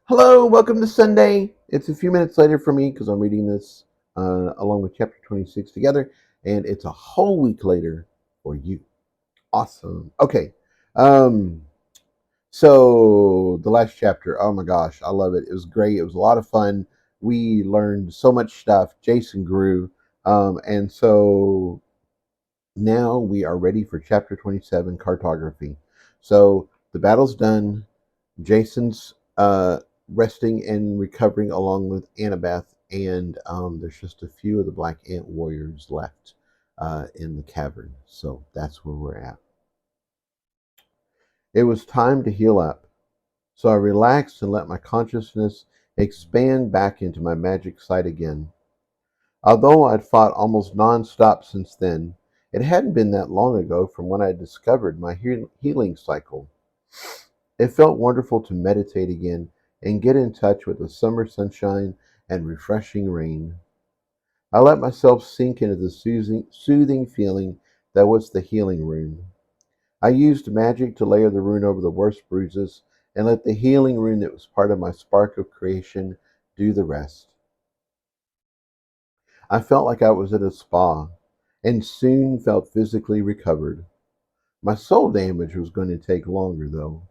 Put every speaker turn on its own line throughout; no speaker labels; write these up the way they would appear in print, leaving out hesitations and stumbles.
Hello, welcome to Sunday. It's a few minutes later for me because I'm reading this along with chapter 26 together, and it's a whole week later for you. Awesome. Okay. Um, so the last chapter, oh my gosh, I love it. It was great. It was a lot of fun. We learned so much stuff. Jason grew. And so now we are ready for chapter 27, Cartography. So the battle's done. Jason's resting and recovering along with Annabeth, and there's just a few of the Black Ant warriors left in the cavern. So that's where we're at. It was time to heal up, so I relaxed and let my consciousness expand back into my magic sight again. Although I'd fought almost non-stop since then, it hadn't been that long ago from when I discovered my healing cycle. It felt wonderful to meditate again and get in touch with the summer sunshine and refreshing rain. I let myself sink into the soothing feeling that was the healing rune. I used magic to layer the rune over the worst bruises and let the healing rune that was part of my spark of creation do the rest. I felt like I was at a spa and soon felt physically recovered. My soul damage was going to take longer, though.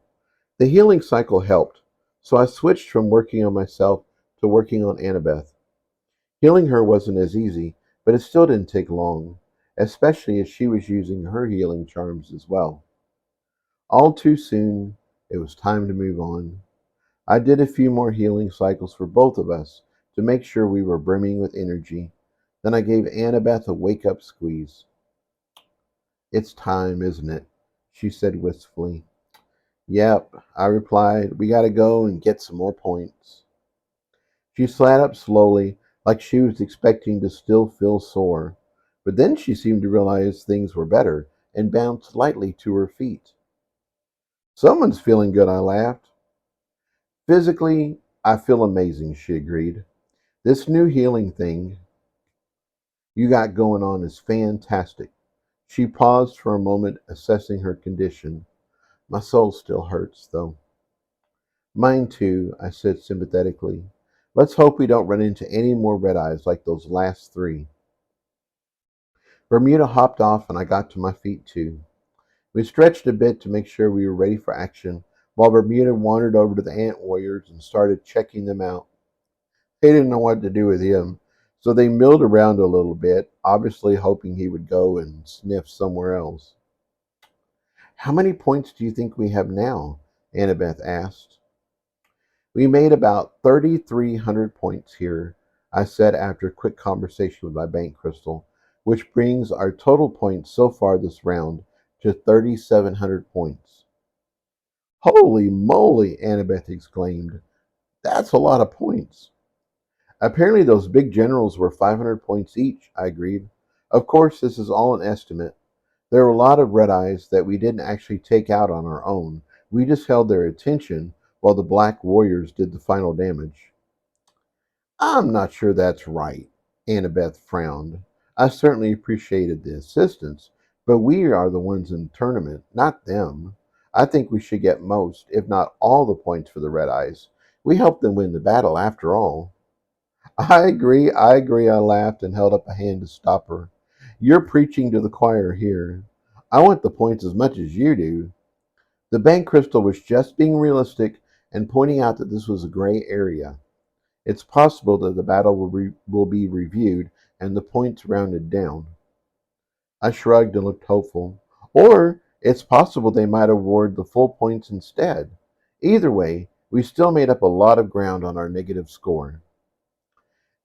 The healing cycle helped, so I switched from working on myself to working on Annabeth. Healing her wasn't as easy, but it still didn't take long, especially as she was using her healing charms as well. All too soon, it was time to move on. I did a few more healing cycles for both of us to make sure we were brimming with energy. Then I gave Annabeth a wake up squeeze. It's time, isn't it? She said wistfully. Yep, I replied. We gotta go and get some more points. She sat up slowly, like she was expecting to still feel sore. But then she seemed to realize things were better and bounced lightly to her feet. Someone's feeling good, I laughed. Physically, I feel amazing, she agreed. This new healing thing you got going on is fantastic. She paused for a moment, assessing her condition. My soul still hurts, though. Mine too, I said sympathetically. Let's hope we don't run into any more red eyes like those last three. Bermuda hopped off and I got to my feet too. We stretched a bit to make sure we were ready for action, while Bermuda wandered over to the ant warriors and started checking them out. They didn't know what to do with him, so they milled around a little bit, obviously hoping he would go and sniff somewhere else. How many points do you think we have now? Annabeth asked. We made about 3,300 points here, I said after a quick conversation with my bank crystal, which brings our total points so far this round to 3,700 points. Holy moly, Annabeth exclaimed. That's a lot of points. Apparently those big generals were 500 points each, I agreed. Of course, this is all an estimate. There were a lot of red eyes that we didn't actually take out on our own. We just held their attention while the black warriors did the final damage. I'm not sure that's right, Annabeth frowned. I certainly appreciated the assistance, but we are the ones in the tournament, not them. I think we should get most, if not all, the points for the Red Eyes. We helped them win the battle, after all. I agree, I laughed and held up a hand to stop her. You're preaching to the choir here. I want the points as much as you do. The bank crystal was just being realistic and pointing out that this was a gray area. It's possible that the battle will be reviewed and the points rounded down. I shrugged and looked hopeful. Or it's possible they might award the full points instead. Either way, we still made up a lot of ground on our negative score.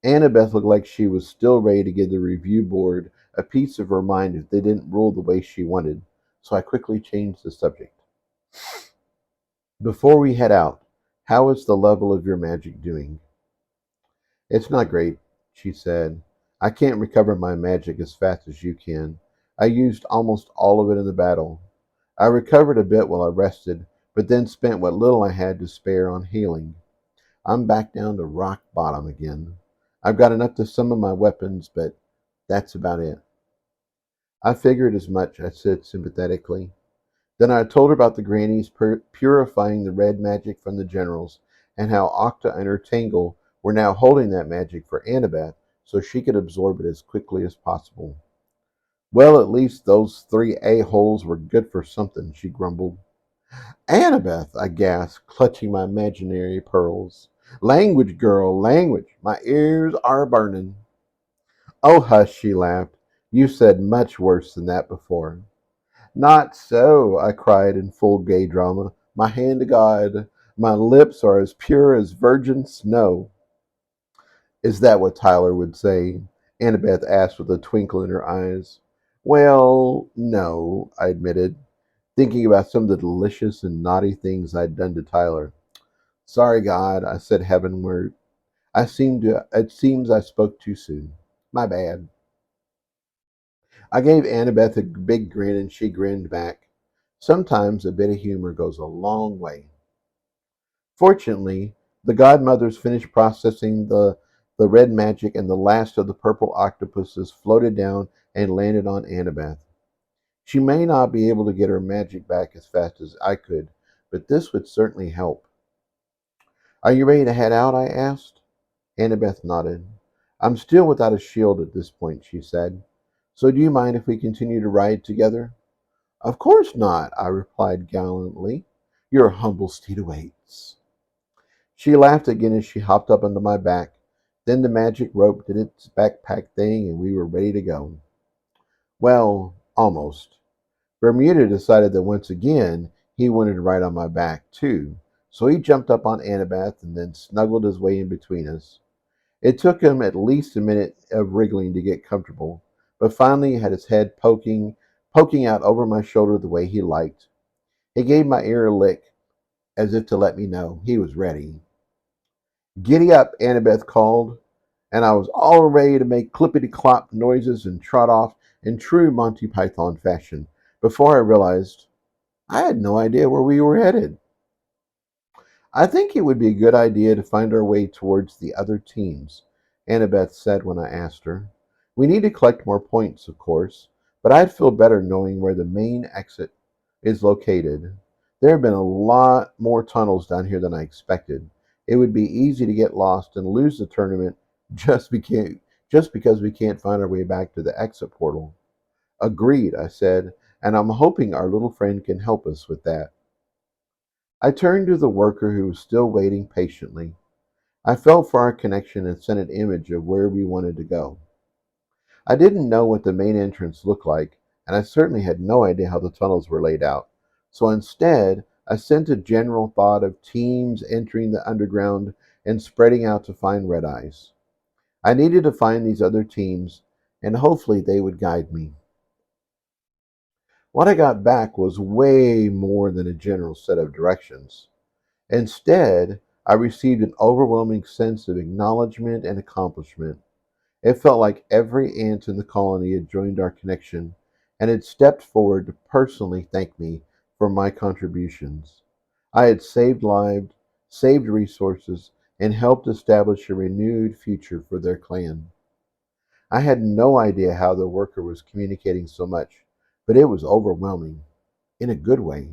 Annabeth looked like she was still ready to give the review board a piece of her mind if they didn't rule the way she wanted, so I quickly changed the subject. Before we head out, how is the level of your magic doing? It's not great, she said. I can't recover my magic as fast as you can. I used almost all of it in the battle. I recovered a bit while I rested, but then spent what little I had to spare on healing. I'm back down to rock bottom again. I've got enough to summon my weapons, but that's about it. I figured as much, I said sympathetically. Then I told her about the grannies purifying the red magic from the generals and how Octa and her Tangle were now holding that magic for Annabeth so she could absorb it as quickly as possible. Well, at least those three a-holes were good for something, she grumbled. Annabeth, I gasped, clutching my imaginary pearls. Language, girl, language. My ears are burning. Oh, hush, she laughed. You said much worse than that before. Not so, I cried in full gay drama. My hand to God. My lips are as pure as virgin snow. Is that what Tyler would say? Annabeth asked with a twinkle in her eyes. Well, no, I admitted, thinking about some of the delicious and naughty things I'd done to Tyler. Sorry, God, I said heavenward. It seems I spoke too soon. My bad. I gave Annabeth a big grin and she grinned back. Sometimes a bit of humor goes a long way. Fortunately, the godmothers finished processing the red magic and the last of the purple octopuses floated down and landed on Annabeth. She may not be able to get her magic back as fast as I could, but this would certainly help. Are you ready to head out? I asked. Annabeth nodded. I'm still without a shield at this point, she said. So do you mind if we continue to ride together? Of course not, I replied gallantly. Your humble steed awaits. She laughed again as she hopped up onto my back. Then the magic rope did its backpack thing and we were ready to go. Well, almost. Bermuda decided that once again he wanted to ride on my back too, so he jumped up on Annabeth and then snuggled his way in between us. It took him at least a minute of wriggling to get comfortable, but finally he had his head poking out over my shoulder the way he liked. He gave my ear a lick, as if to let me know he was ready. Giddy up, Annabeth called, and I was all ready to make clippity-clop noises and trot off in true Monty Python fashion before I realized I had no idea where we were headed. I think it would be a good idea to find our way towards the other teams, Annabeth said when I asked her. We need to collect more points, of course, but I'd feel better knowing where the main exit is located. There have been a lot more tunnels down here than I expected. It would be easy to get lost and lose the tournament just because we can't find our way back to the exit portal. Agreed, I said, and I'm hoping our little friend can help us with that. I turned to the worker who was still waiting patiently. I felt for our connection and sent an image of where we wanted to go. I didn't know what the main entrance looked like, and I certainly had no idea how the tunnels were laid out. So instead, I sent a general thought of teams entering the underground and spreading out to find red eyes. I needed to find these other teams, and hopefully they would guide me. What I got back was way more than a general set of directions. Instead, I received an overwhelming sense of acknowledgement and accomplishment. It felt like every ant in the colony had joined our connection and had stepped forward to personally thank me for my contributions. I had saved lives, saved resources, and helped establish a renewed future for their clan. I had no idea how the worker was communicating so much, but it was overwhelming in a good way.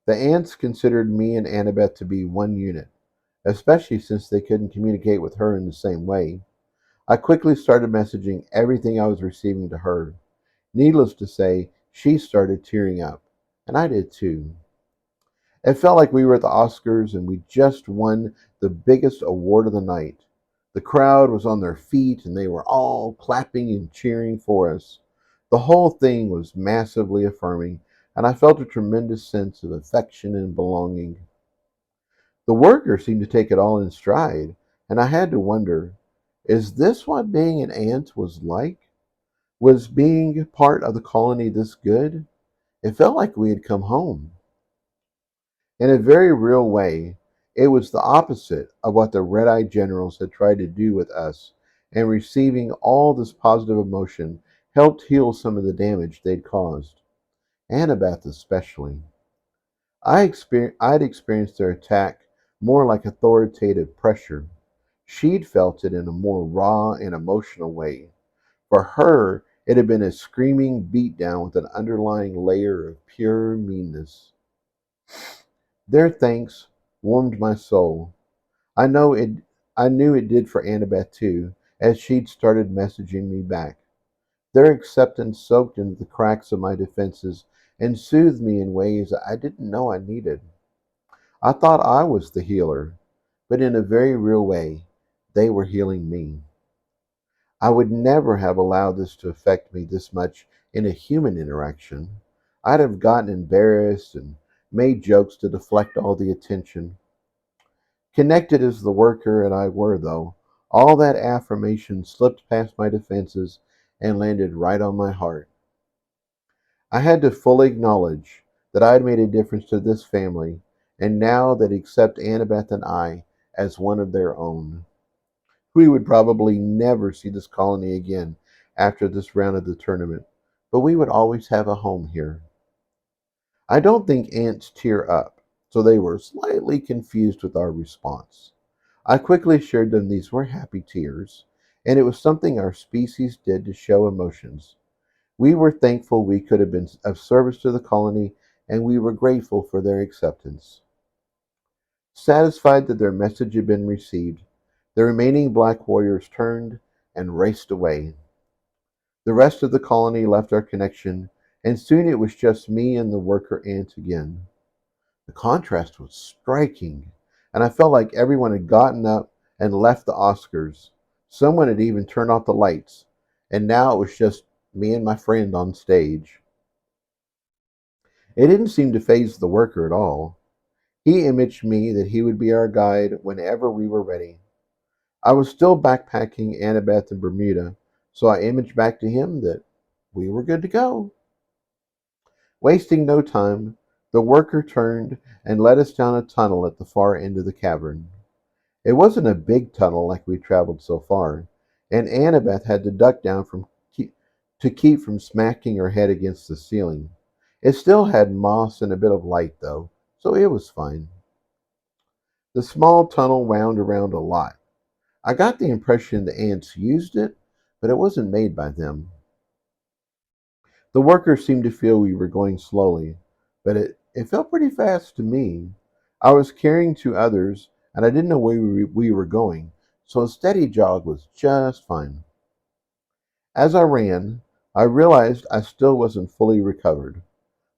The ants considered me and Annabeth to be one unit, especially since they couldn't communicate with her in the same way. I quickly started messaging everything I was receiving to her. Needless to say, she started tearing up, and I did too. It felt like we were at the Oscars and we just won the biggest award of the night. The crowd was on their feet and they were all clapping and cheering for us. The whole thing was massively affirming, and I felt a tremendous sense of affection and belonging. The worker seemed to take it all in stride, and I had to wonder, is this what being an ant was like? Was being part of the colony this good? It felt like we had come home. In a very real way, it was the opposite of what the Red Eye Generals had tried to do with us, and receiving all this positive emotion helped heal some of the damage they'd caused. Annabeth especially. I'd experienced their attack more like authoritative pressure. She'd felt it in a more raw and emotional way. For her, it had been a screaming beatdown with an underlying layer of pure meanness. Their thanks warmed my soul. I know it I knew it did for Annabeth too, as she'd started messaging me back. Their acceptance soaked into the cracks of my defenses and soothed me in ways I didn't know I needed. I thought I was the healer, but in a very real way, they were healing me. I would never have allowed this to affect me this much in a human interaction. I'd have gotten embarrassed and made jokes to deflect all the attention. Connected as the worker and I were, though, all that affirmation slipped past my defenses and landed right on my heart. I had to fully acknowledge that I had made a difference to this family, and now that accept Annabeth and I as one of their own. We would probably never see this colony again after this round of the tournament, but we would always have a home here. I don't think ants tear up, so they were slightly confused with our response. I quickly assured them these were happy tears, and it was something our species did to show emotions. We were thankful we could have been of service to the colony, and we were grateful for their acceptance. Satisfied that their message had been received, the remaining black warriors turned and raced away. The rest of the colony left our connection, and soon it was just me and the worker ant again. The contrast was striking, and I felt like everyone had gotten up and left the Oscars. Someone had even turned off the lights, and now it was just me and my friend on stage. It didn't seem to faze the worker at all. He imaged me that he would be our guide whenever we were ready. I was still backpacking Annabeth in Bermuda, so I imaged back to him that we were good to go. Wasting no time, the worker turned and led us down a tunnel at the far end of the cavern. It wasn't a big tunnel like we traveled so far, and Annabeth had to duck down to keep from smacking her head against the ceiling. It still had moss and a bit of light, though, so it was fine. The small tunnel wound around a lot. I got the impression the ants used it, but it wasn't made by them. The workers seemed to feel we were going slowly, but it felt pretty fast to me. I was carrying two others, and I didn't know where we were going, so a steady jog was just fine. As I ran, I realized I still wasn't fully recovered.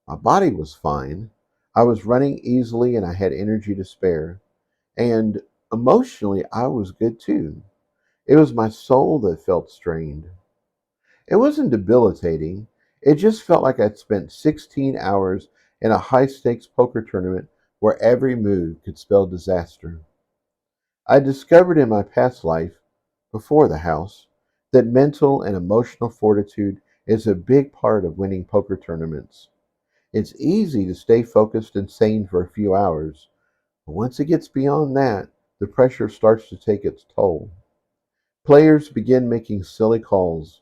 My body was fine. I was running easily and I had energy to spare. And emotionally, I was good too. It was my soul that felt strained. It wasn't debilitating. It just felt like I'd spent 16 hours in a high stakes poker tournament where every move could spell disaster. I discovered in my past life, before the house, that mental and emotional fortitude is a big part of winning poker tournaments. It's easy to stay focused and sane for a few hours, but once it gets beyond that, the pressure starts to take its toll. Players begin making silly calls,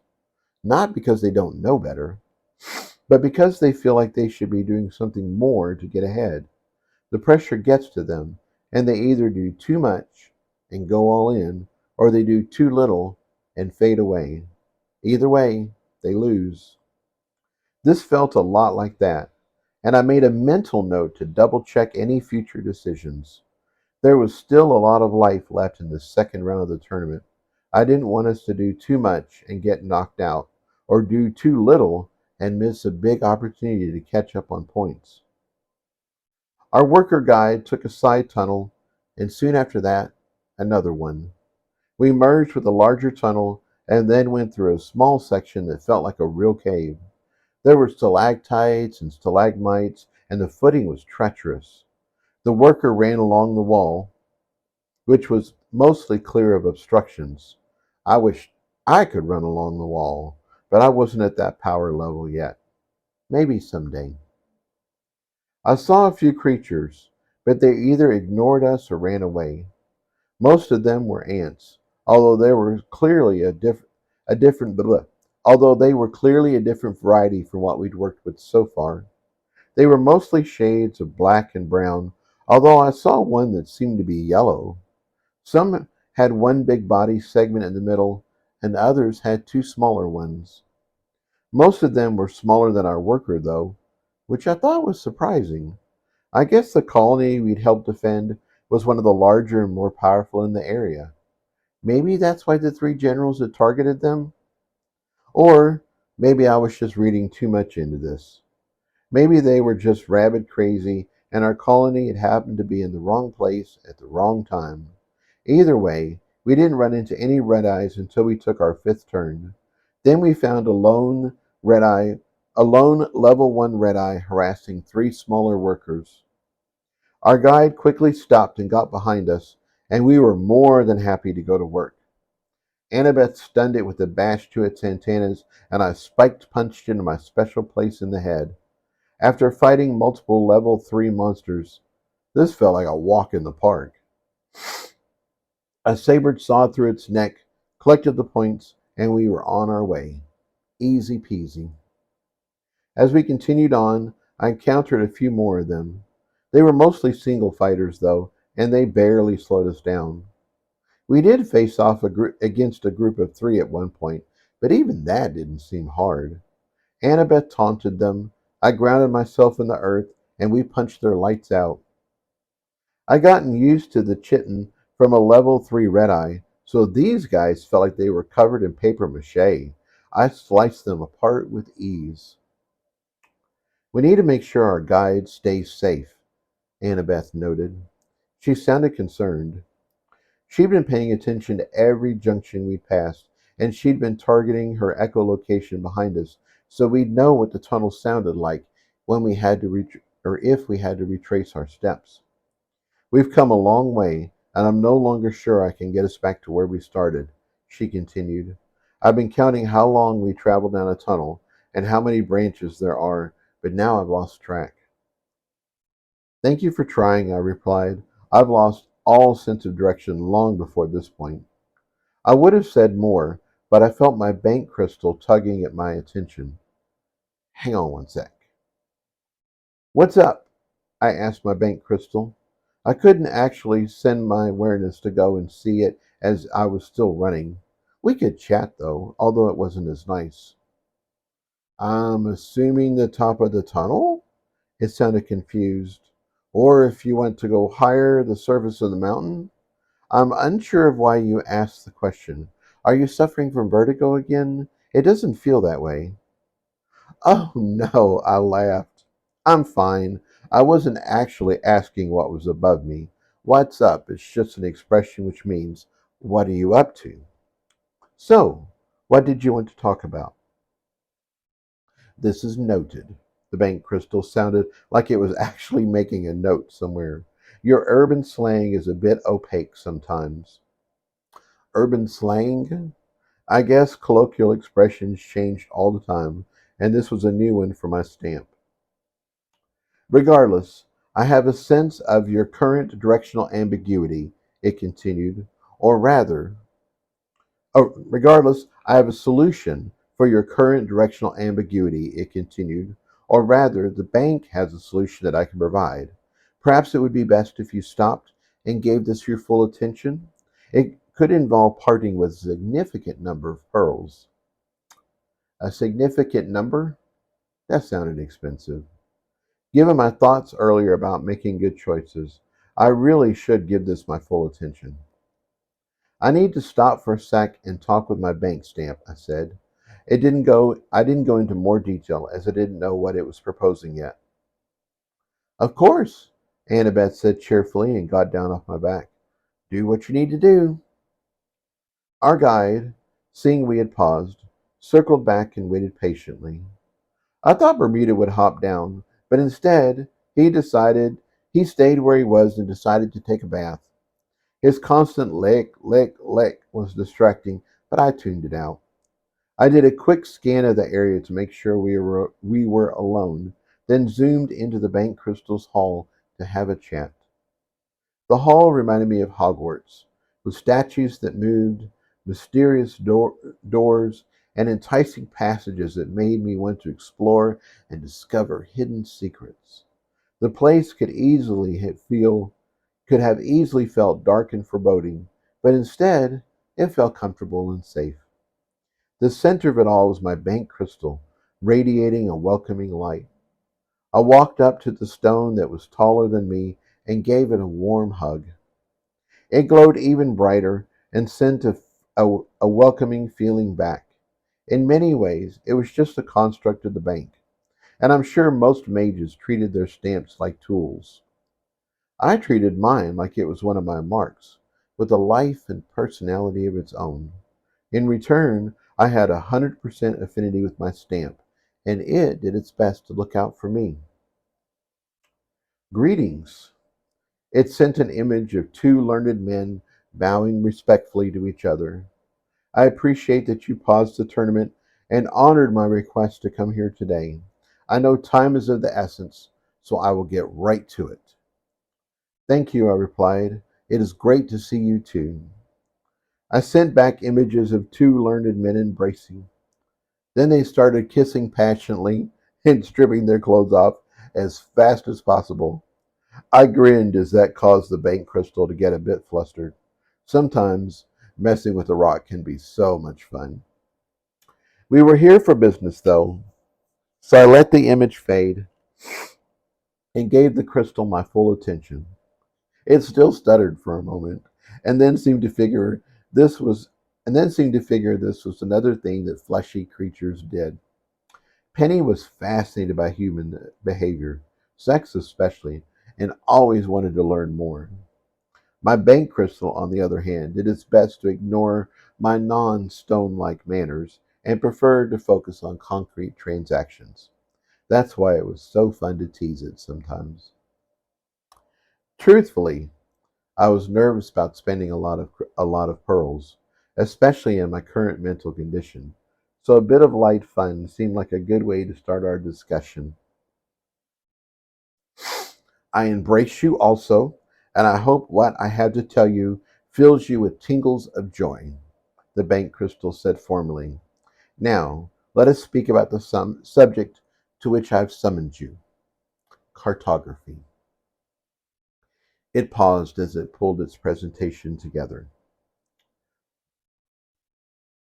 not because they don't know better, but because they feel like they should be doing something more to get ahead. The pressure gets to them, and they either do too much and go all in, or they do too little and fade away. Either way, they lose. This felt a lot like that, and I made a mental note to double check any future decisions. There was still a lot of life left in the second round of the tournament. I didn't want us to do too much and get knocked out, or do too little and miss a big opportunity to catch up on points. Our worker guide took a side tunnel, and soon after that, another one. We merged with a larger tunnel and then went through a small section that felt like a real cave. There were stalactites and stalagmites, and the footing was treacherous. The worker ran along the wall, which was mostly clear of obstructions. I wished I could run along the wall, but I wasn't at that power level yet. Maybe someday. I saw a few creatures, but they either ignored us or ran away. Most of them were ants, although they were clearly a different blah, although they were clearly a different variety from what we'd worked with so far. They were mostly shades of black and brown, although I saw one that seemed to be yellow. Some had one big body segment in the middle, and others had two smaller ones. Most of them were smaller than our worker, though, which I thought was surprising. I guess the colony we'd helped defend was one of the larger and more powerful in the area. Maybe that's why the three generals had targeted them? Or maybe I was just reading too much into this. Maybe they were just rabid crazy and our colony had happened to be in the wrong place at the wrong time. Either way, we didn't run into any red eyes until we took our fifth turn. Then we found red eye, a lone level 1 red eye harassing three smaller workers. Our guide quickly stopped and got behind us, and we were more than happy to go to work. Annabeth stunned it with a bash to its antennas, and I spiked punched into my special place in the head. After fighting multiple level 3 monsters, this felt like a walk in the park. A saber sawed through its neck, collected the points, and we were on our way. Easy peasy. As we continued on, I encountered a few more of them. They were mostly single fighters, though, and they barely slowed us down. We did face off against a group of three at one point, but even that didn't seem hard. Annabeth taunted them, I grounded myself in the earth, and we punched their lights out. I gotten used to the chitin from a level 3 red eye, so these guys felt like they were covered in paper mache. I sliced them apart with ease. We need to make sure our guide stays safe, Annabeth noted. She sounded concerned. She'd been paying attention to every junction we passed, and she'd been targeting her echolocation behind us, so we'd know what the tunnel sounded like when we had to or if we had to retrace our steps. We've come a long way, and I'm no longer sure I can get us back to where we started, she continued. I've been counting how long we traveled down a tunnel and how many branches there are, but now I've lost track. Thank you for trying, I replied. I've lost all sense of direction long before this point. I would have said more, but I felt my bank crystal tugging at my attention. Hang on one sec. What's up? I asked my bank crystal. I couldn't actually send my awareness to go and see it as I was still running. We could chat though, although it wasn't as nice. I'm assuming the top of the tunnel? It sounded confused. Or if you want to go higher, the surface of the mountain? I'm unsure of why you asked the question. Are you suffering from vertigo again? It doesn't feel that way. Oh no, I laughed. I'm fine. I wasn't actually asking what was above me. What's up is just an expression which means, what are you up to? So, what did you want to talk about? This is noted. The bank crystal sounded like it was actually making a note somewhere. Your urban slang is a bit opaque sometimes. Urban slang? I guess colloquial expressions changed all the time, and this was a new one for my stamp. Regardless, I have a sense of your current directional ambiguity, it continued, or rather, regardless, I have a solution for your current directional ambiguity, it continued, or rather, the bank has a solution that I can provide. Perhaps it would be best if you stopped and gave this your full attention. It could involve parting with a significant number of pearls. A significant number? That sounded expensive. Given my thoughts earlier about making good choices, I really should give this my full attention. I need to stop for a sec and talk with my bank stamp, I said. I didn't go into more detail as I didn't know what it was proposing yet. Of course, Annabeth said cheerfully and got down off my back. Do what you need to do. Our guide, seeing we had paused, circled back and waited patiently. I thought Bermuda would hop down, but instead he stayed where he was and decided to take a bath. His constant lick, lick, lick was distracting, but I tuned it out. I did a quick scan of the area to make sure we were alone, then zoomed into the bank crystal's hall to have a chat. The hall reminded me of Hogwarts, with statues that moved, mysterious doors, and enticing passages that made me want to explore and discover hidden secrets. The place could have easily felt dark and foreboding, but instead it felt comfortable and safe. The center of it all was my bank crystal, radiating a welcoming light. I walked up to the stone that was taller than me and gave it a warm hug. It glowed even brighter and sent a welcoming feeling back. In many ways, it was just a construct of the bank, and I'm sure most mages treated their stamps like tools. I treated mine like it was one of my marks, with a life and personality of its own. In return, I had 100% affinity with my stamp, and it did its best to look out for me. Greetings. It sent an image of two learned men bowing respectfully to each other. I appreciate that you paused the tournament and honored my request to come here today. I know time is of the essence, so I will get right to it. Thank you, I replied. It is great to see you too. I sent back images of two learned men embracing. Then they started kissing passionately and stripping their clothes off as fast as possible. I grinned as that caused the bank crystal to get a bit flustered. Sometimes messing with a rock can be so much fun. We were here for business, though, so I let the image fade and gave the crystal my full attention. It still stuttered for a moment, and then seemed to figure this was another thing that fleshy creatures did. Penny was fascinated by human behavior, sex especially, and always wanted to learn more. My bank crystal, on the other hand, did its best to ignore my non stone like manners and preferred to focus on concrete transactions. That's why it was so fun to tease it sometimes. Truthfully, I was nervous about spending a lot of pearls, especially in my current mental condition. So a bit of light fun seemed like a good way to start our discussion. I embrace you also, and I hope what I have to tell you fills you with tingles of joy, the bank crystal said formally. Now, let us speak about the subject to which I've summoned you, cartography. It paused as it pulled its presentation together.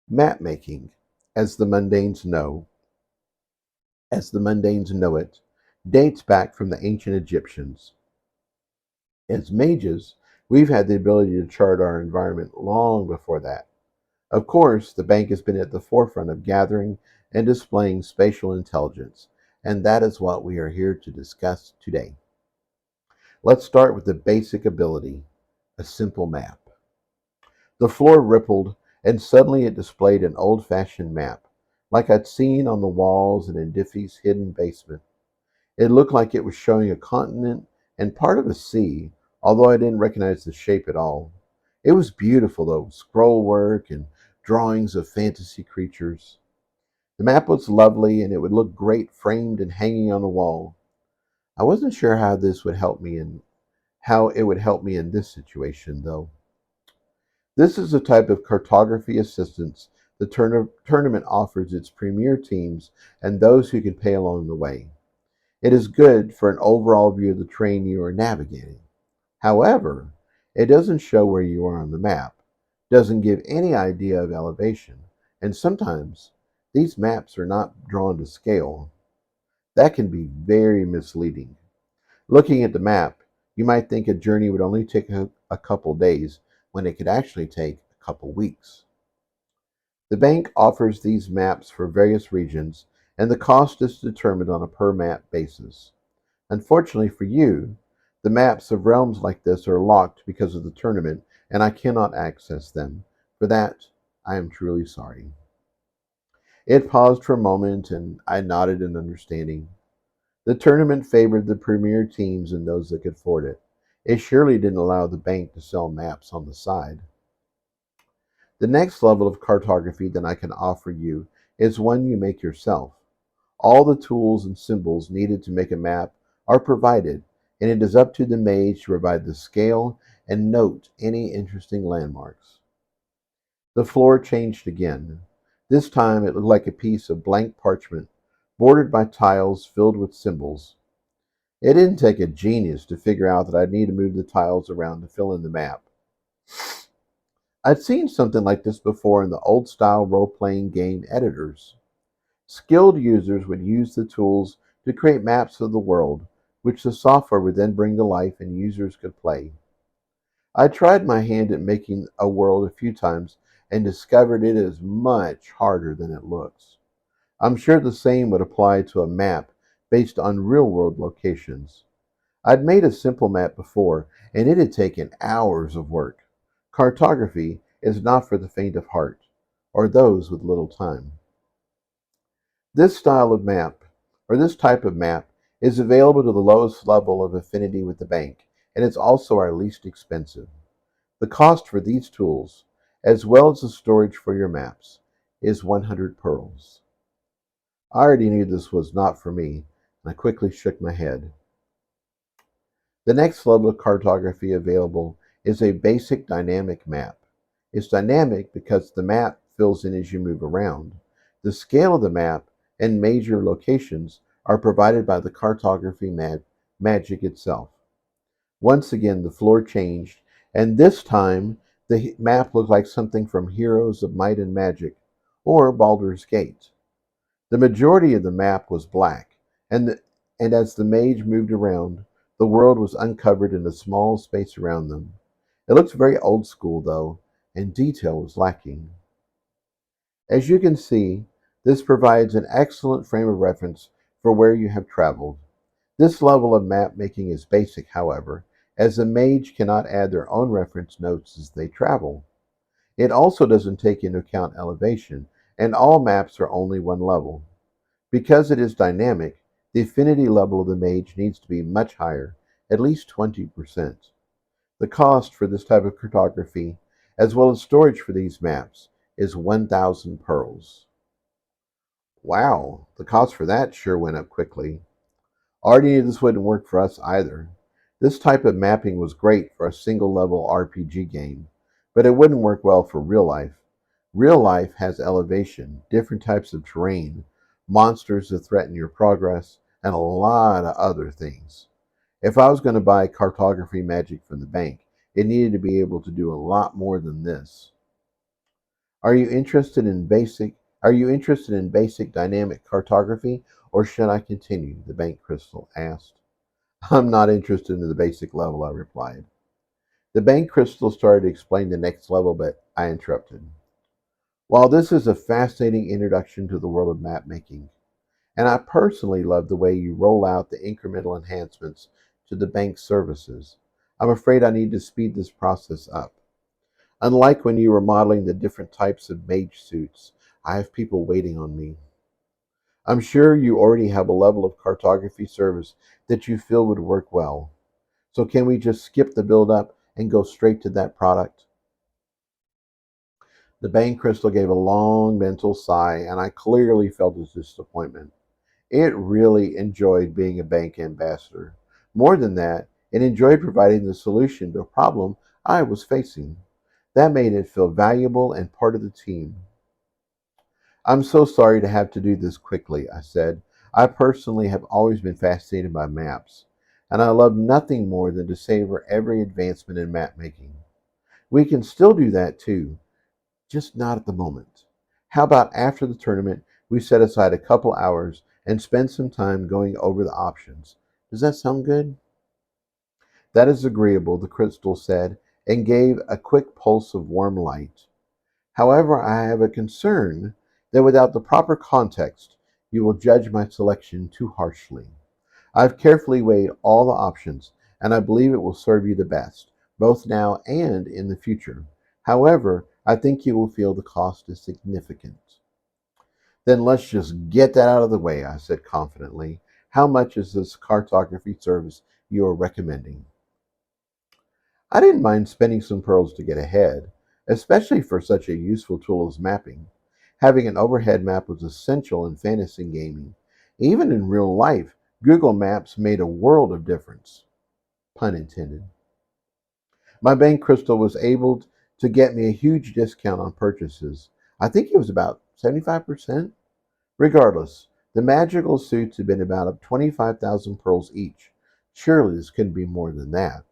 Map making, as the mundanes know, as the mundanes know it, dates back from the ancient Egyptians. As mages, we've had the ability to chart our environment long before that. Of course, the bank has been at the forefront of gathering and displaying spatial intelligence, and that is what we are here to discuss today. Let's start with the basic ability, a simple map. The floor rippled, and suddenly it displayed an old-fashioned map, like I'd seen on the walls in Diffie's hidden basement. It looked like it was showing a continent and part of a sea, although I didn't recognize the shape at all. It was beautiful, though, scroll work and drawings of fantasy creatures. The map was lovely, and it would look great framed and hanging on a wall. I wasn't sure how it would help me in this situation, though. This is the type of cartography assistance the tournament offers its premier teams and those who can pay along the way. It is good for an overall view of the terrain you are navigating. However, it doesn't show where you are on the map, doesn't give any idea of elevation, and sometimes these maps are not drawn to scale. That can be very misleading. Looking at the map, you might think a journey would only take a couple days when it could actually take a couple weeks. The bank offers these maps for various regions, and the cost is determined on a per map basis. Unfortunately for you, the maps of realms like this are locked because of the tournament, and I cannot access them. For that, I am truly sorry. It paused for a moment, and I nodded in understanding. The tournament favored the premier teams and those that could afford it. It surely didn't allow the bank to sell maps on the side. The next level of cartography that I can offer you is one you make yourself. All the tools and symbols needed to make a map are provided, and it is up to the mage to provide the scale and note any interesting landmarks. The floor changed again. This time it looked like a piece of blank parchment, bordered by tiles filled with symbols. It didn't take a genius to figure out that I'd need to move the tiles around to fill in the map. I'd seen something like this before in the old style role playing game editors. Skilled users would use the tools to create maps of the world, which the software would then bring to life and users could play. I tried my hand at making a world a few times and discovered it is much harder than it looks. I'm sure the same would apply to a map based on real world locations. I'd made a simple map before, and it had taken hours of work. Cartography is not for the faint of heart, or those with little time. This style of map, or this type of map, is available to the lowest level of affinity with the bank, and it's also our least expensive. The cost for these tools, as well as the storage for your maps, is 100 pearls. I already knew this was not for me, and I quickly shook my head. The next level of cartography available is a basic dynamic map. It's dynamic because the map fills in as you move around. The scale of the map and major locations are provided by the cartography magic itself. Once again, the floor changed, and this time the map looked like something from Heroes of Might and Magic or Baldur's Gate. The majority of the map was black, and as the mage moved around, the world was uncovered in a small space around them. It looked very old school, though, and detail was lacking. As you can see, this provides an excellent frame of reference for where you have traveled. This level of map making is basic, however, as the mage cannot add their own reference notes as they travel. It also doesn't take into account elevation, and all maps are only one level. Because it is dynamic, the affinity level of the mage needs to be much higher, at least 20%. The cost for this type of cartography, as well as storage for these maps, is 1,000 pearls. Wow, the cost for that sure went up quickly. Already knew this wouldn't work for us either. This type of mapping was great for a single level RPG game, but it wouldn't work well for real life. Real life has elevation, different types of terrain, monsters that threaten your progress, and a lot of other things. If I was going to buy cartography magic from the bank, it needed to be able to do a lot more than this. Are you interested in basic dynamic cartography, or should I continue? The bank crystal asked. I'm not interested in the basic level, I replied. The bank crystal started to explain the next level, but I interrupted. While this is a fascinating introduction to the world of map making, and I personally love the way you roll out the incremental enhancements to the bank's services, I'm afraid I need to speed this process up. Unlike when you were modeling the different types of mage suits, I have people waiting on me. I'm sure you already have a level of cartography service that you feel would work well. So can we just skip the build up and go straight to that product? The bank crystal gave a long mental sigh, and I clearly felt his disappointment. It really enjoyed being a bank ambassador. More than that, it enjoyed providing the solution to a problem I was facing. That made it feel valuable and part of the team. I'm so sorry to have to do this quickly, I said. I personally have always been fascinated by maps, and I love nothing more than to savor every advancement in map making. We can still do that too, just not at the moment. How about after the tournament, we set aside a couple hours and spend some time going over the options? Does that sound good? That is agreeable, the crystal said, and gave a quick pulse of warm light. However, I have a concern that without the proper context, you will judge my selection too harshly. I've carefully weighed all the options, and I believe it will serve you the best, both now and in the future. However, I think you will feel the cost is significant. Then let's just get that out of the way, I said confidently. How much is this cartography service you are recommending? I didn't mind spending some pearls to get ahead, especially for such a useful tool as mapping. Having an overhead map was essential in fantasy gaming. Even in real life, Google Maps made a world of difference. Pun intended. My bank crystal was able to get me a huge discount on purchases. I think it was about 75%. Regardless, the magical suits had been about 25,000 pearls each. Surely this couldn't be more than that.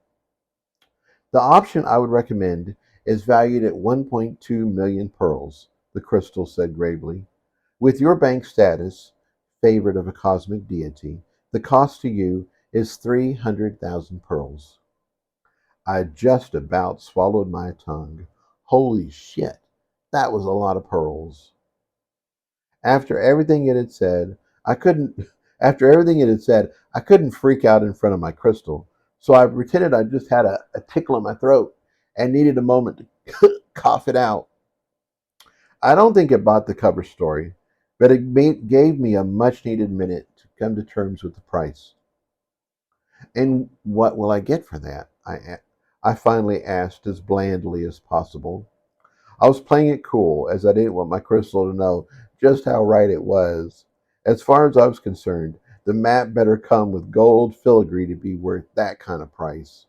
The option I would recommend is valued at 1.2 million pearls, the crystal said gravely. With your bank status, favorite of a cosmic deity, the cost to you is 300,000 pearls. I just about swallowed my tongue. Holy shit, that was a lot of pearls. After everything it had said, I couldn't after everything it had said, I couldn't freak out in front of my crystal. So I pretended I just had a tickle in my throat and needed a moment to cough it out. I don't think it bought the cover story, but gave me a much needed minute to come to terms with the price. And what will I get for that? I finally asked as blandly as possible. I was playing it cool as I didn't want my crystal to know just how right it was. As far as I was concerned, the map better come with gold filigree to be worth that kind of price.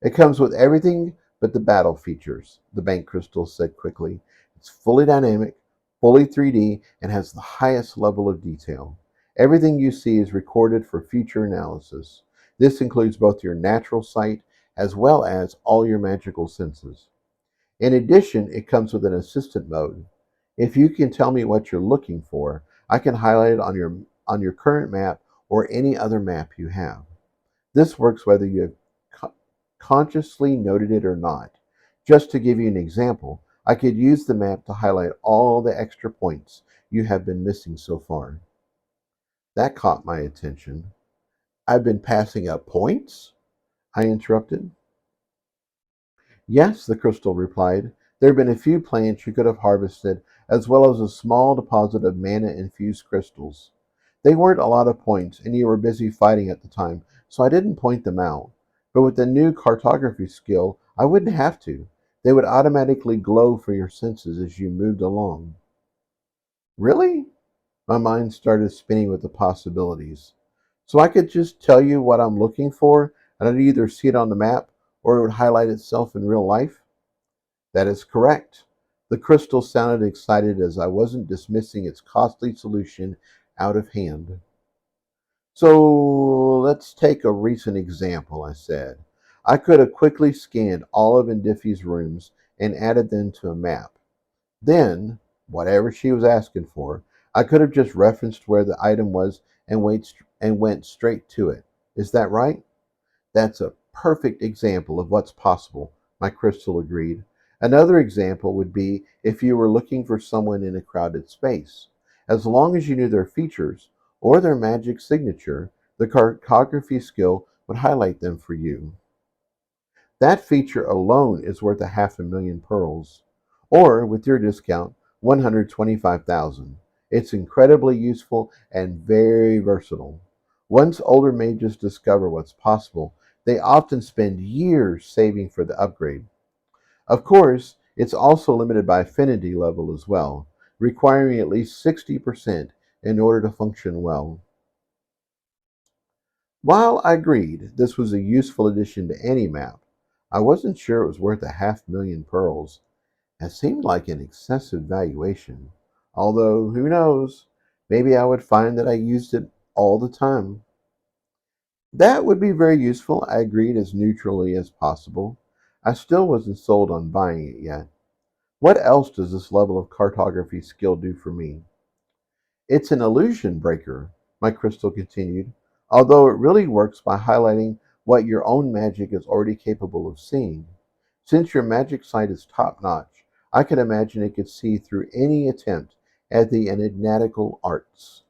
It comes with everything but the battle features, the bank crystal said quickly. It's fully dynamic, fully 3D, and has the highest level of detail. Everything you see is recorded for future analysis. This includes both your natural sight as well as all your magical senses. In addition, it comes with an assistant mode. If you can tell me what you're looking for, I can highlight it on your current map or any other map you have. This works whether you have consciously noted it or not. Just to give you an example, I could use the map to highlight all the extra points you have been missing so far. That caught my attention. I've been passing up points? I interrupted. Yes, the crystal replied. There have been a few plants you could have harvested, as well as a small deposit of mana infused crystals. They weren't a lot of points, and you were busy fighting at the time, so I didn't point them out. But with the new cartography skill, I wouldn't have to. They would automatically glow for your senses as you moved along. Really? My mind started spinning with the possibilities. So I could just tell you what I'm looking for, and I'd either see it on the map or it would highlight itself in real life? That is correct. The crystal sounded excited as I wasn't dismissing its costly solution out of hand. So let's take a recent example, I said. I could have quickly scanned all of Indifi's rooms and added them to a map. Then, whatever she was asking for, I could have just referenced where the item was and went straight to it. Is that right? That's a perfect example of what's possible, my crystal agreed. Another example would be if you were looking for someone in a crowded space. As long as you knew their features or their magic signature, the cartography skill would highlight them for you. That feature alone is worth a half a million pearls. Or, with your discount, 125,000. It's incredibly useful and very versatile. Once older mages discover what's possible, they often spend years saving for the upgrade. Of course, it's also limited by affinity level as well, requiring at least 60% in order to function well. While I agreed this was a useful addition to any map, I wasn't sure it was worth a half million pearls. It seemed like an excessive valuation. Although, who knows? Maybe I would find that I used it all the time. That would be very useful, I agreed as neutrally as possible. I still wasn't sold on buying it yet. What else does this level of cartography skill do for me? It's an illusion breaker, my crystal continued, although it really works by highlighting what your own magic is already capable of seeing. Since your magic sight is top notch, I can imagine it could see through any attempt at the enigmatical arts.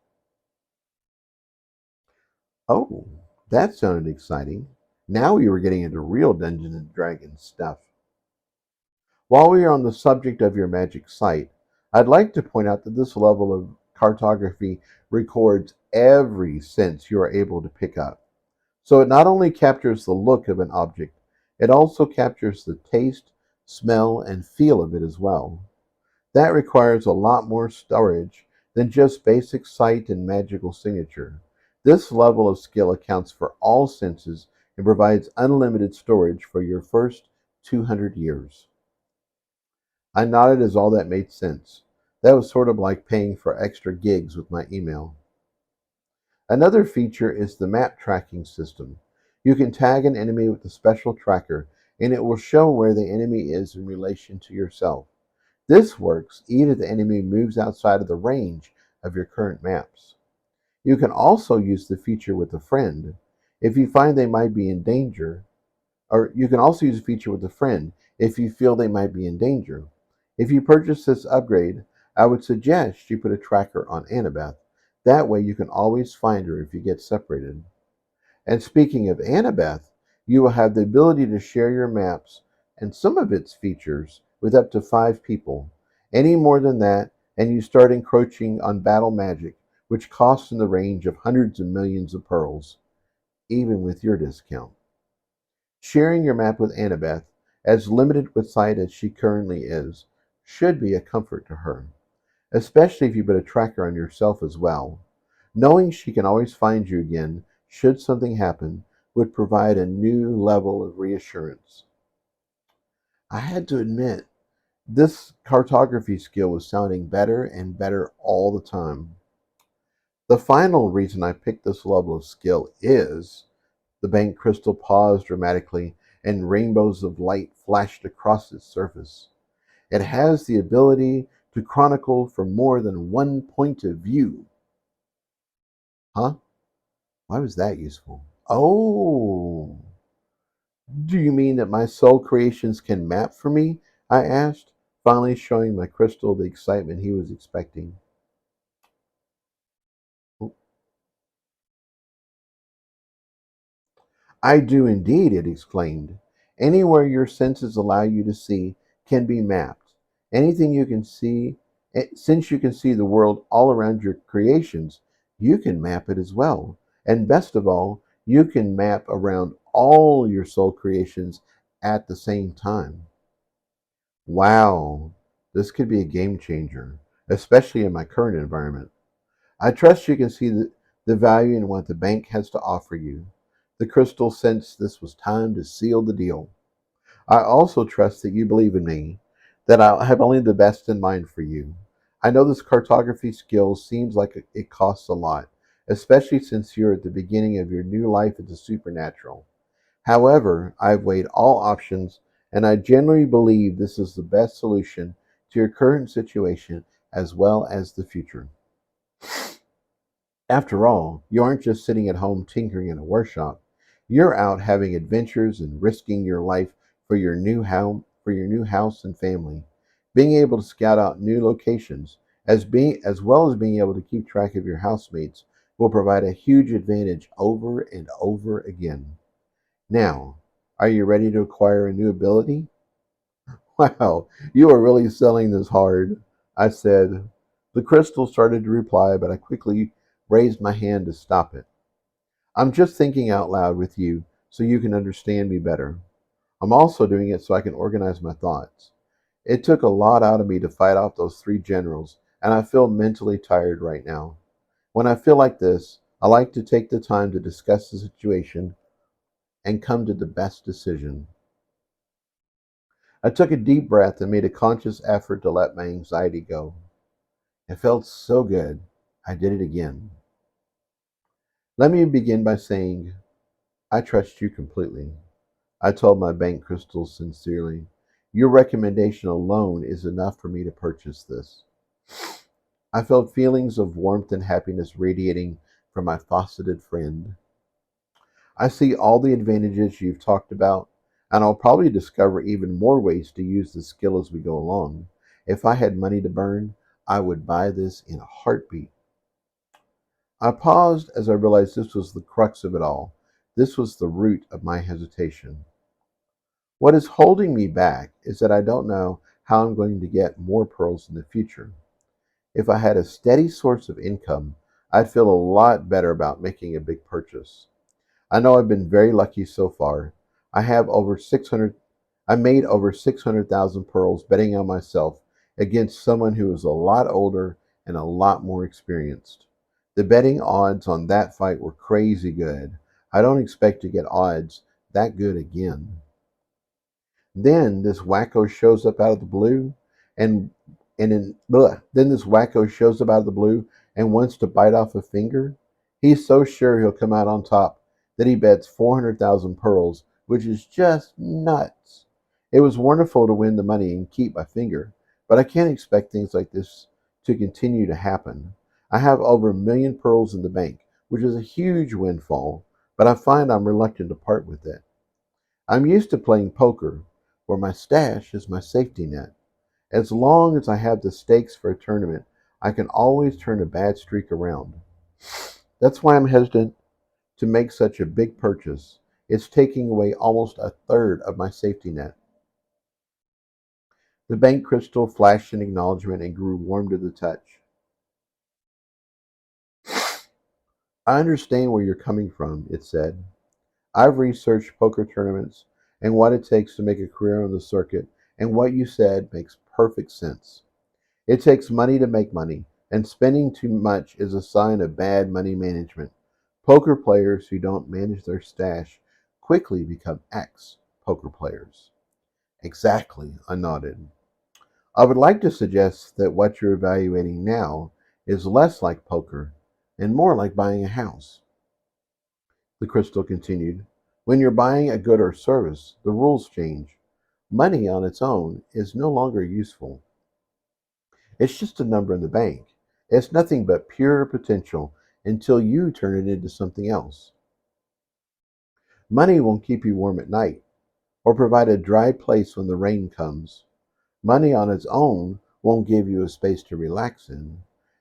Oh, that sounded exciting. Now we were getting into real Dungeons and Dragons stuff. While we are on the subject of your magic sight, I'd like to point out that this level of cartography records every sense you are able to pick up. So it not only captures the look of an object, it also captures the taste, smell, and feel of it as well. That requires a lot more storage than just basic sight and magical signature. This level of skill accounts for all senses and provides unlimited storage for your first 200 years. I nodded as all that made sense. That was sort of like paying for extra gigs with my email. Another feature is the map tracking system. You can tag an enemy with a special tracker, and it will show where the enemy is in relation to yourself. This works even if the enemy moves outside of the range of your current maps. You can also use the feature with a friend. If you find they might be in danger, Or you can also use a feature with a friend if you feel they might be in danger. If you purchase this upgrade, I would suggest you put a tracker on Annabeth. That way you can always find her if you get separated. And speaking of Annabeth, you will have the ability to share your maps and some of its features with up to 5 people. Any more than that, and you start encroaching on battle magic, which costs in the range of hundreds of millions of pearls, even with your discount. Sharing your map with Annabeth, as limited with sight as she currently is, should be a comfort to her, especially if you put a tracker on yourself as well. Knowing she can always find you again should something happen would provide a new level of reassurance. I had to admit, this cartography skill was sounding better and better all the time. The final reason I picked this level of skill is the bank crystal paused dramatically and rainbows of light flashed across its surface. It has the ability to chronicle from more than one point of view. Huh? Why was that useful? Oh, do you mean that my soul creations can map for me? I asked, finally showing my crystal the excitement he was expecting. I do indeed, it exclaimed. Anywhere your senses allow you to see can be mapped. Anything you can see, since you can see the world all around your creations, you can map it as well. And best of all, you can map around all your soul creations at the same time. Wow, this could be a game changer, especially in my current environment. I trust you can see the value in what the bank has to offer you. The crystal sensed this was time to seal the deal. I also trust that you believe in me, that I have only the best in mind for you. I know this cartography skill seems like it costs a lot, especially since you're at the beginning of your new life as a supernatural. However, I've weighed all options, and I generally believe this is the best solution to your current situation as well as the future. After all, you aren't just sitting at home tinkering in a workshop. You're out having adventures and risking your life for your new house and family. Being able to scout out new locations as well as being able to keep track of your housemates will provide a huge advantage over and over again. Now, are you ready to acquire a new ability? Wow, you are really selling this hard, I said. The crystal started to reply, but I quickly raised my hand to stop it. I'm just thinking out loud with you so you can understand me better. I'm also doing it so I can organize my thoughts. It took a lot out of me to fight off those 3 generals, and I feel mentally tired right now. When I feel like this, I like to take the time to discuss the situation and come to the best decision. I took a deep breath and made a conscious effort to let my anxiety go. It felt so good. I did it again. Let me begin by saying I trust you completely. I told my bank crystals sincerely. Your recommendation alone is enough for me to purchase this. I felt feelings of warmth and happiness radiating from my faceted friend. I see all the advantages you've talked about, and I'll probably discover even more ways to use the skill as we go along. If I had money to burn, I would buy this in a heartbeat. I paused as I realized this was the crux of it all. This was the root of my hesitation. What is holding me back is that I don't know how I'm going to get more pearls in the future. If I had a steady source of income, I'd feel a lot better about making a big purchase. I know I've been very lucky so far. I have over 600 I made over 600,000 pearls betting on myself against someone who is a lot older and a lot more experienced. The betting odds on that fight were crazy good. I don't expect to get odds that good again. Then this wacko shows up out of the blue and then this wacko shows up out of the blue and wants to bite off a finger. He's so sure he'll come out on top that he bets 400,000 pearls, which is just nuts. It was wonderful to win the money and keep my finger, but I can't expect things like this to continue to happen. I have over 1 million pearls in the bank, which is a huge windfall, but I find I'm reluctant to part with it. I'm used to playing poker, where my stash is my safety net. As long as I have the stakes for a tournament, I can always turn a bad streak around. That's why I'm hesitant to make such a big purchase. It's taking away almost a third of my safety net. The bank crystal flashed in acknowledgement and grew warm to the touch. I understand where you're coming from, it said. I've researched poker tournaments and what it takes to make a career on the circuit, and what you said makes perfect sense. It takes money to make money, and spending too much is a sign of bad money management. Poker players who don't manage their stash quickly become ex poker players. Exactly, I nodded. I would like to suggest that what you're evaluating now is less like poker and more like buying a house. The crystal continued. When you're buying a good or service, the rules change. Money on its own is no longer useful. It's just a number in the bank. It's nothing but pure potential until you turn it into something else. Money won't keep you warm at night or provide a dry place when the rain comes. Money on its own won't give you a space to relax in.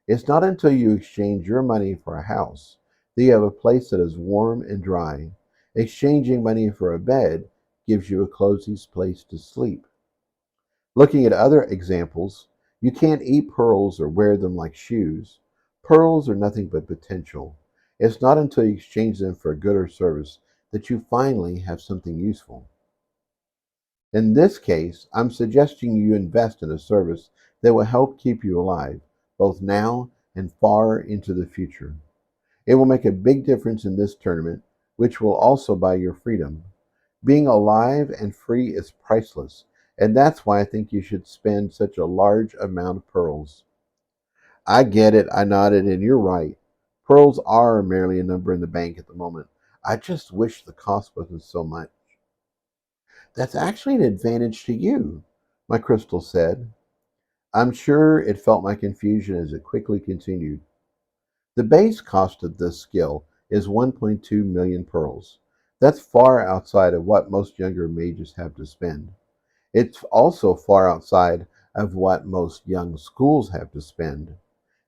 It's not until you exchange your money for a house that you have a place that is warm and dry. Exchanging money for a bed gives you a cozy place to sleep. Looking at other examples, you can't eat pearls or wear them like shoes. Pearls are nothing but potential. It's not until you exchange them for a good or service that you finally have something useful. In this case, I'm suggesting you invest in a service that will help keep you alive, both now and far into the future. It will make a big difference in this tournament, which will also buy your freedom. Being alive and free is priceless, and that's why I think you should spend such a large amount of pearls. I get it, I nodded, and you're right. Pearls are merely a number in the bank at the moment. I just wish the cost wasn't so much. That's actually an advantage to you, my crystal said. I'm sure it felt my confusion as it quickly continued. The base cost of this skill is 1.2 million pearls. That's far outside of what most younger mages have to spend. It's also far outside of what most young schools have to spend.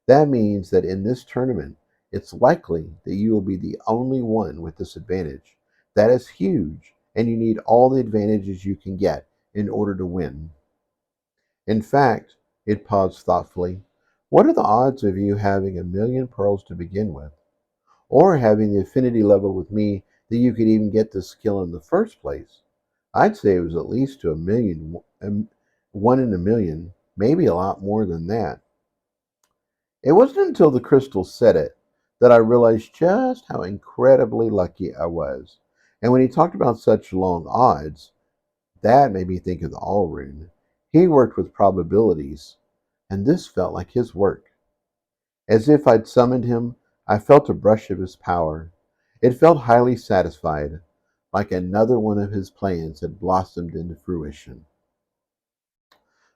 That means that in this tournament, it's likely that you will be the only one with this advantage. That is huge, and you need all the advantages you can get in order to win. In fact, it paused thoughtfully. What are the odds of you having a million pearls to begin with, or having the affinity level with me that you could even get this skill in the first place? I'd say it was at least to a million, one in a million, maybe a lot more than that. It wasn't until the crystal said it that I realized just how incredibly lucky I was. And when he talked about such long odds, that made me think of the All Rune. He worked with probabilities, and this felt like his work. As if I'd summoned him, I felt a brush of his power. It felt highly satisfied, like another one of his plans had blossomed into fruition.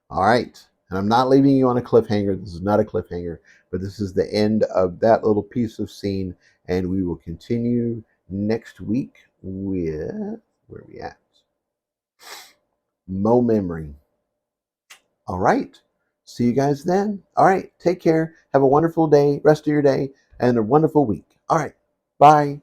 All right. And I'm not leaving you on a cliffhanger. This is not a cliffhanger, but this is the end of that little piece of scene. And we will continue next week with where are we at? Mo Memory. All right. See you guys then. All right. Take care. Have a wonderful day, rest of your day, and a wonderful week. All right. Bye.